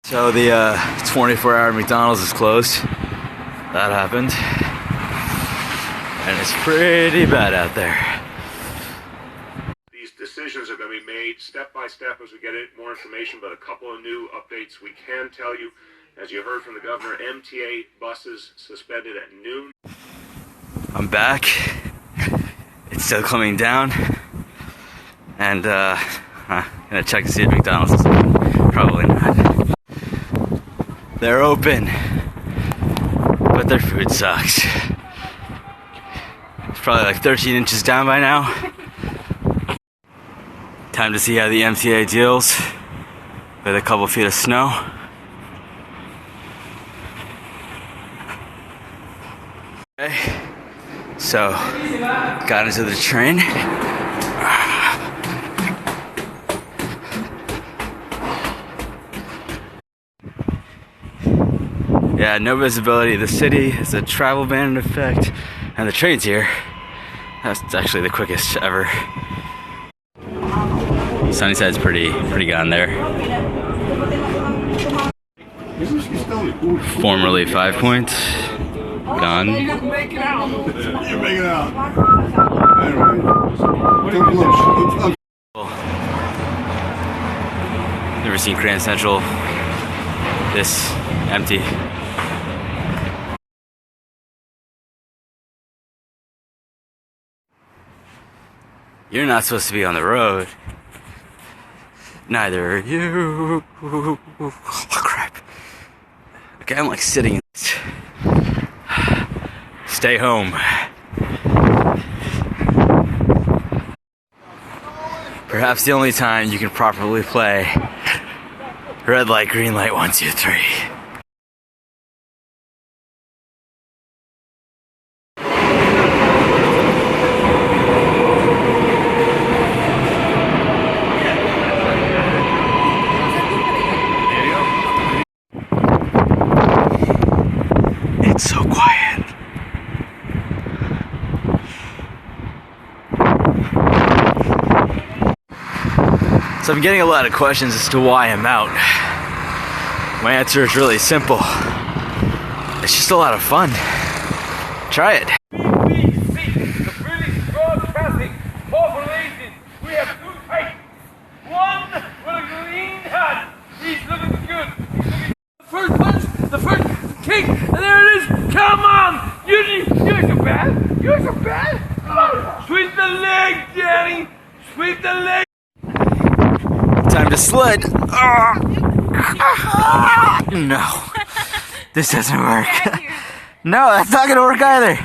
So the 24-hour McDonald's is closed. That happened. And it's pretty bad out there. These decisions are going to be made step by step as we get more information, but a couple of new updates we can tell you. As you heard from the governor, MTA buses suspended at noon. I'm back. It's still coming down. And I'm gonna check to see if McDonald's is open. Probably not. They're open, but their food sucks. It's probably like 13 inches down by now. Time to see how the MTA deals with a couple feet of snow. Okay, so got into the train. Yeah, no visibility. The city is a travel ban in effect, and the train's here. That's actually the quickest ever. Sunnyside's pretty gone there. Formerly 5 Points, gone. You can make it out. You make it out. Never seen Grand Central this empty. You're not supposed to be on the road. Neither are you. Oh, crap. Okay, I'm like sitting in this. Stay home. Perhaps the only time you can properly play red light, green light, 1, 2, 3. It's so quiet. So I'm getting a lot of questions as to why I'm out. My answer is really simple. It's just a lot of fun. Try it. BBC, the British Broadcasting Corporation. We have 2 types. One with a green hat. He's looking good. First punch, the first kick, and there it is. Come on! You're so bad. You're so bad. Come on. Sweep the leg, Danny. Sweep the leg. Time to sled. No. This doesn't work. No, that's not gonna work either.